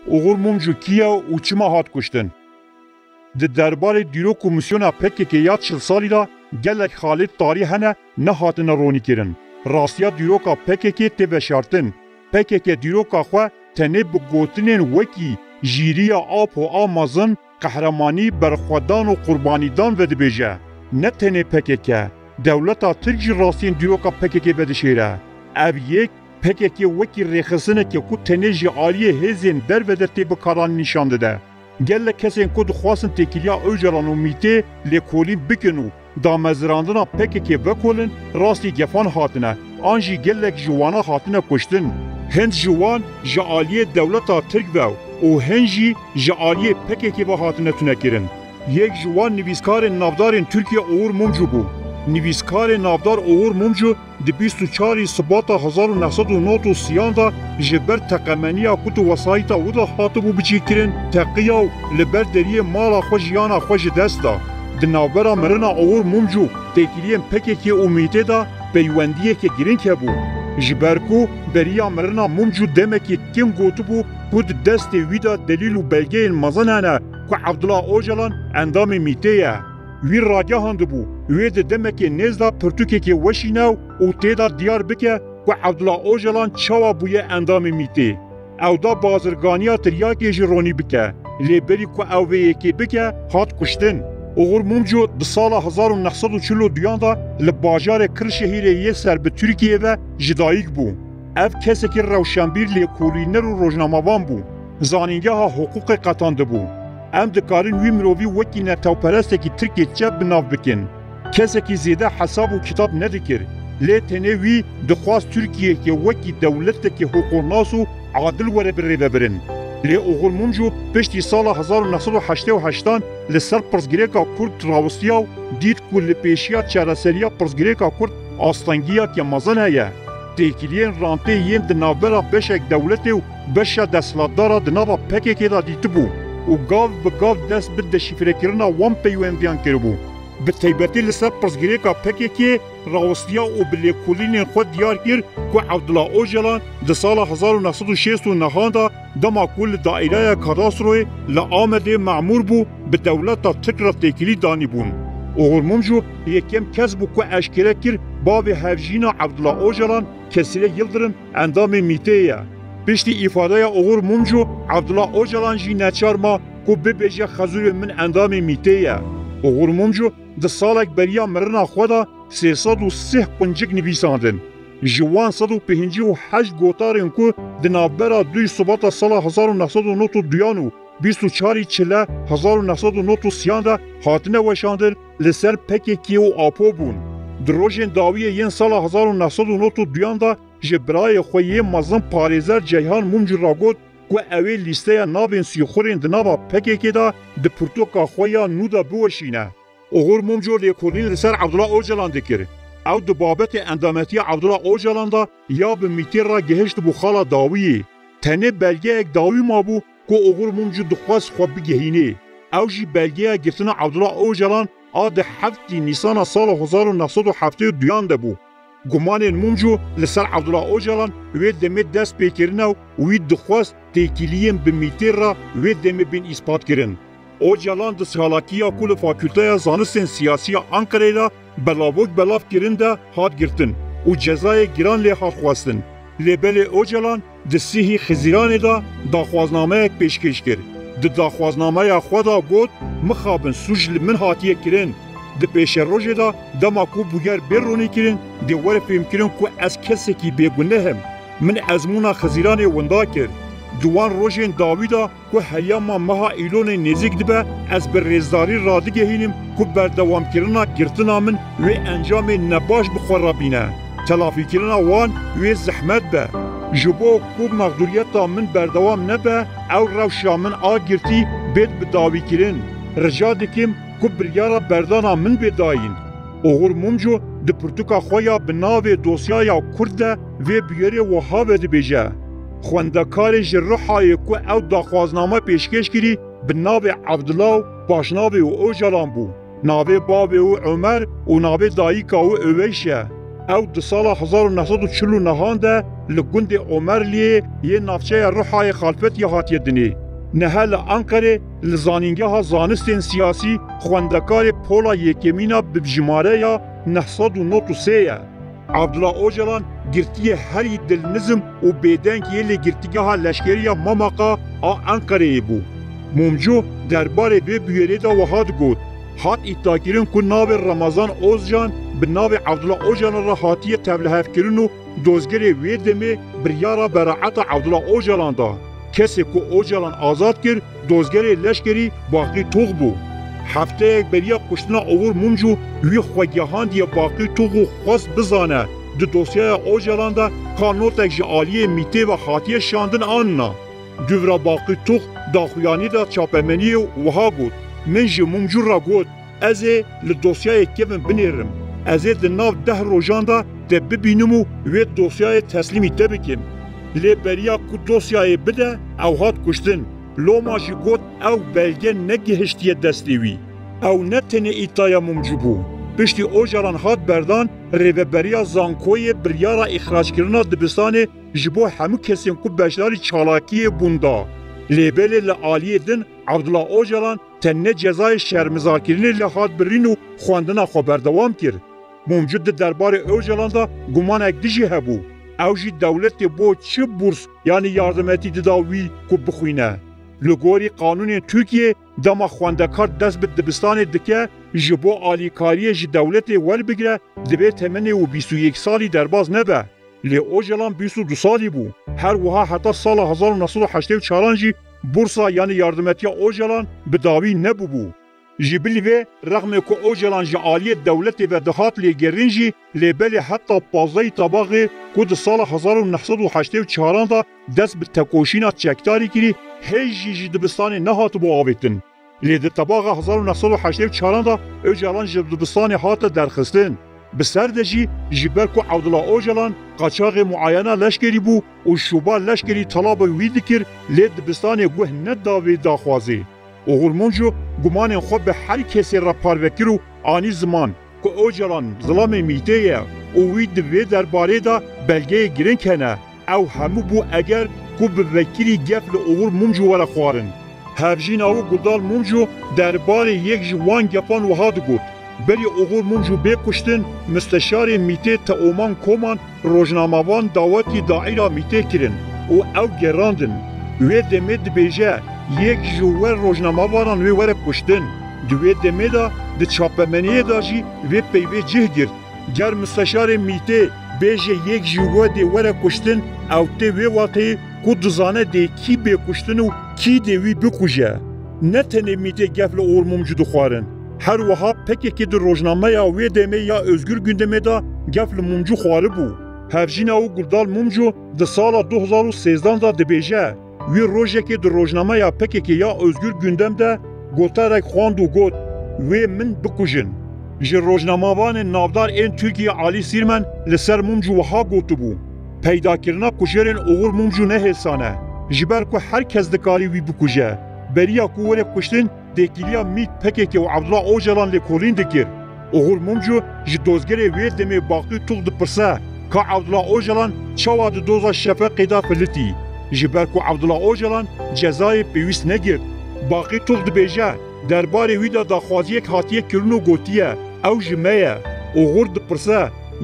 Oğur Mumcu kiya û çima hat kuştin. Di derbarê dîro komîsyona PKK ya çil salî da gelek xalît tarî hene nehatine ronîkirin. Rastiya dîroka PKK tê veşartin. PKK dîroka xwe tenê bi gotinên wekî jîriya ap û amazin, qehremanî, berxwedan û qurbanîdan vedibêje. Ne tenê PKK, dewleta Tirk jî rastiyên dîroka PKK vedişêre. Ev yek PKK wekî rêxisineke ku tenê ji aliyê hêzên dervede tê bikaranî nîşan dide. Gelek kesên ku dixwastin têkiliya Öcalan û Mîtê lêkolîn bikin û damezirandina PKK vekolin rastî gefan hatine, an jî gelek ji wana hatine kuştin. Hind ji wan ji aliyê dewleta Tirk ve û hin jî ji aliyê PKK ve hatine tunekirin. Yek ji wan nivîskarên navdarên Tirkiye Oğur Mumcu bû. Nivîskarê navdar Oğur Mumcu di 24 Sibata 1993 da ji ber teqemeniya ku tu wesayîta wî de hatibû biçîkirin, teqiya û li ber deriyê mala xwe jiyana xwe ji dest da. Di navbera mirina Oğur Mumcu têkiliyên PKK û Mîtê da peywendiyeke girîng hebû. Ji ber ku beriya mirina Mumcu demekî kim gotibû ku di destê wî de delîl û belgeyên mezin hene ku Abdullah Öcalan endamê Mîtê ye. Wî ragihandibû, wê di demekê nêz da pirtûkekê weşîne û tê da diyar bike ku Abdullah Öcalan çawa bûye endamê Mîtê. Ew da bazirganiya tiryakê jî ronî bike. Lêberî ku ew vê yekê bike, hat kuştin. Oğur Mumcu di sala 1942 da li bajarê Kırşehîrê yê ser bi Tirkiye ve ji dayîk bû. Ev kesekî rewşenbîr lêkolîner û rojnamevan bû. Zanîngeha hukûqê qetandibû. Em dikarin wî mirovî wekî netewperestekî Tirkê çep bi nav bikin. Kesekî zêde hesab û kitap nedikir. Lê tenê wî dixwast Tirkiyeyekê wekî dewletekî hukûqnas û adil were bi rê vebirin. Lê Oğur Mumcu piştî sala 1988 li ser pirsgirêka Kurd rawistiya û dît ku li pêşiya çareseriya pirsgirêka Kurd astengiyeke mezin heye. Têkiliyên rantê yên di navbera beşek dewletê û beşa desthilatdara di nava PKK da dîtibû û gav bi gav dest bi deşîfrekirina wan peywendiyan kiribû. Bi taybetî li ser pirsgirêka PKK rawistiya û bi lêkolînên xwe diyar kir ku Abdullah Öcalan di sala 1969 da dema ku li daîreya kadastroyê li Amedê memûr bû bi dewleta Tirk re têkilî danîbûn. Oğur Mumcu yekem kes bû ku eşkere kir bavê hevjîna Abdullah Öcalan Kesile Yıldırım endamê Mîtê ye. Piştî îfadeya Oğur Mumcu Abdullah Öcalan jî neçarma ku bibêje xezûrê min endamê Mîtê ye. Oğur Mumcu di salek beriya mirina xwe da 303 quncik nivîsandin. Ji wan 158 gotarên ku di navbera 2 Şubat'a sala 1992 û 24 Çile 1993 da hatine weşandin li ser PKK û APO bûn. Di rojên dawiyê yên sala 1992 da ji birayê xwe yê mezin parêzer Ceyhan Mumcu ragot ku ew ê lîsteya navên sîxurên di nava PKK da di pirtûka xwe ya nû da biweşîne. Oğur Mumcu lêkolîn li ser Abdullah Öcalan dikir. Ew di babetê endametiya Abdullah Öcalan da ya bi Mîtê ra gihişt bû xala dawiyê. Tenê belgeyek dawî mabû ku Oğur Mumcu dixwast xwe bigihînê. Ew jî belgeya girtina Abdullah Öcalan a di 7 Nîsana sala 1972 de bû. Gumanên Mumcu li ser Abdullah Öcalan wê demê dest pêkirine û wî dixwast têkiliyên bi Mîtê ra wê demê bên îspat kirin. Öcalan di salakiya ku li Fakülteya Zanistên Siyasî ya Ankara'yê da belavok belav kirin de hat girtin û cezayê giran lê hat xwestin. Lêbelê Öcalan di sihî Xiziranê da daxwaznameyek pêşkêş kir. Di daxwaznameya xwe da got mixabin suj li min hatiye kirin. Di pêşerojê da dema ku bûyer bê ronî kirin dê were fêmkirin ku ez kesekî bêguneh im. Min ezmûna Xiziranê winda kir. Di wan rojên dawî da ku heyama meha îlonê nêzik dibe ez bi rêzdarî radigehînim ku berdewamkirina girtina min wê encamê nebaş bi xwe re bîne. Telafîkirina wan wê zehmet be. Ji bo ku mexdûriyeta min berdewam nebe ew rewşa min a girtî bêt bi dawîkirin. Rica dikim ku biryara berdana min bê dayîn. Oğur Mumcu di pirtûka xwe ya bi navê dosyaya Kurd de vê bûyerê wiha vedibêje. Xwendekarê ji Rihayê ku ew daxwazname pêşkêş kirî bi navê Abdullah û paşnavê û Öcalan bû. Navê bavê û Ömer û navê dayîka û Öveyş e. او د سالا 1949 ده لگند عمرلی یه نافچه روحای خالفت یه هاتیه دنی. نهال انقره لزانینگه ها زانستین سیاسی خواندکار پولا یکمینا ببجماره یا 993 عبدالله اوجلان گرتی هری دلنزم و بیدنگ یه لگرتیگه ها لشکری ماماقا انقره بو. مومجو درباره به بیره دا وحاد گود. هات ایتاکیرن که ناو رمضان اوزجان به ناو عبدالله اوجلان را هاتیه تبلهف کرن و دوزگره ویدمه بریارا براعت عبدالله اوجلان دا. کسی که اوجلان آزاد کرد دوزگره لشکری باقی توغ بو. هفته یک بریا کشتنا اوور مومجو وی خواگیهان دیا باقی توغو خواست بزانه. دو دوسیای اوجلان دا کانوتک جعالی میته و خاطیه شاندن آننا. دوورا باقی توغ داخویانی دا چاپمنی وها گود. من جی مومجو را گود ازه لدوسیای کبن بنیرم. ازه دناو 10 روژان دا ده ببینمو وی دوسیای تسلیمی تبکیم. لی بریا که دوسیای بده او هات کشتن. لوما جی گود او بلگه نگهشتیه دستیوی. او نتنه ایتایا مومجو بو. پشتی اوجلان هات بردان ریوبریا زانکوی بریارا اخراج کرنا دبستان جبو همو کسین که بشداری چالاکی بوندا. لیبل لعالی دن عبدالله اوجلان تنه جزای شرمزارکرین لحاد برین و خواندنا خبردوام کرد. موجود دربار اوجلان دا گمان اکدیجی هبو. اوجی دولت بو چه بورس یعنی یاردمتی داوی که بخوینه. لگوری قانون ترکیه دما خواندکار دست به دبستان دکه جبو آلیکاری جی دولت ول بگره دبه تمنه و 21 سالی درباز نبه. لی اوجلان 22 سالی بو. هر وها حتی سال 1984 جی بورسا یعنی یاردمتی اوجلان به داوی نبو بو. جبلی و رغم که اوجلان جی آلی دولت و دهات لی گرینجی لی بلی حتی پازای طباقی که ده سال 1984 دا دست به تکوشینا چکتاری کری هیجی جی دبستان نهات بو آویتن. لی ده طباق 1984 دا اوجلان جی دبستان هات درخستن. بسردجی جبر کو عبدالله اوجلان قاچاق معاینه لشکری بو و شوبا لشکری طلاب وید کر لید دبستان گوه نداوی داخوازی. اوغل منجو گمان خود به هر کسی را پاروکر و آنی زمان که اوجلان ظلام میته او وید وی درباره دا بلگه گرین کنه او همو بو اگر که به وکیلی گفل اوغل منجو ولا خوارن. هفجین او گلدال منجو درباره یک جوان گفان وحاد گود. بری اوغور منجو بکشتن مستشار میته تا اومان کومان روزنامه‌وان دعوتی داعیرا میته کرن او گراندن وی دمید بیجه یک جوور روزنامه‌وانان وی وره کشتن دوی دمیدا د چاپمنیه داجی وی پیوی جه گرد گر مستشار میته بیجه یک جوور دی وره کشتن او تی وی واقعی که دزانه دی کی بکشتن و کی دی وی بکشه نتنه میته گفل اوغور منجو دخوارن هر وها پکی که در روزنامه یا وی دمه یا özgür gündeme da gafl mumcu xwarı bu. Hevjina u guldal mumcu de sala 2013 da dibêje. Wî rojekê di rojname ya pekekê ya özgür gündemde gotarek xwand û got wê min bikujin. Ji rojnamevanên navdar ên Tirkiye Alî Sîrmen li ser mumcu wiha gotibû. Peydakirina kujerên oğul mumcu nehêsane. Ji ber ku herkes dikarî wî bikuje. Beriya ku were kuştin dekiliya mit pekeke و عبدالله اوجلان لکولین دکر. اوغل ممجو جی دوزگره وی دمی باقی توغ دپرسه که عبدالله اوجلان چوا دو دوزا شفقی دا فلتی. جی برکو عبدالله اوجلان جزای پیویست نگرد. باقی توغ دبیجه درباره وی دا داخوازیک هاتیه کرنو گوتیه او جمعه. اوغل دپرسه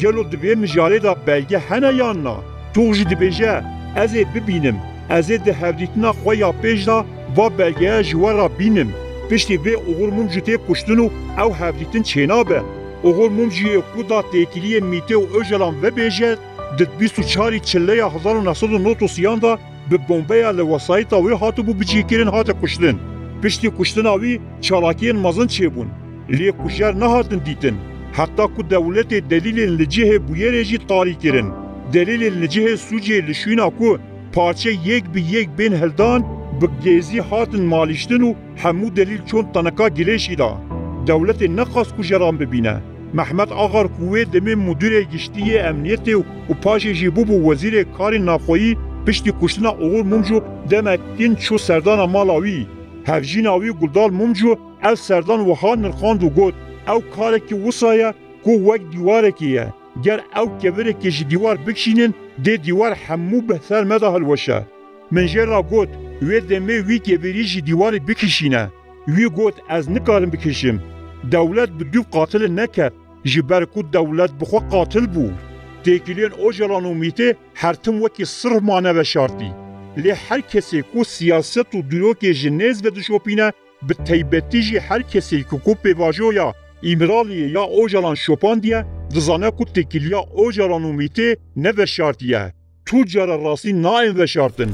گلو دوی مجاره دا بلگه هنه یاننا. توغ جی دبیجه ازه ببینم ازه ده هفدیتنا خویا پیش دا و بلگه جوارا بینم. پشتی وی اوغل ممجو تی کشتنو او هفدیتن چینابه. اوغل ممجو کودا تیکیلی میته و اوجلان و بیجه دد 24 چله 1993 دا به بومبیا لوسایتا وی هاتو بو بجیکرین هات کشتن. پشتی کشتنا وی چالاکین مازن چه بون. لی کشر نهاتن دیتن. حتی که دولت دلیل لجه بویرجی طاری کرن. دلیل لجه سوجه لشوینا که پارچه یک به یک بین هلدان بگیزی هاتن مالیشتن و همو دلیل چون تنکا گلیشی دا. دولت نخواست کجران ببینه. محمد آغار کوه دمی مدیر گشتی امنیت و پاش جیبوب و وزیر کار نافخویی پشتی کشتنا اوغل ممجو دمتین چو سردان مالاوی. هفجین آوی گلدال ممجو ال سردان وها نرخاند و گود او کارکی وصایه که وک دیوارکیه. گر او kevireke ji dîwar bikişînin dê dîwar hemû behser me da hilweşe. Min jê ra got wê demê wî kevirî ji dîwarê bikişîne. Wî got ez nikarim bikişim. Dewlet bi dû qatilin neket ji ber ku dewlet bi xwe qatil bû. Têkiliyên Ocalan û Mîtê hertim wekî sirv mane veşartî. Lê her kesê ku siyaset û dîrokê ji nêz ve dişopîne bi taybetî jî her kesê ku pêvajoya İmraliyê ya Ocalan şopandiye dizane ku têkiliya Ocalan û Mîtê neveşartiye. Tu cara rastî naên veşartin.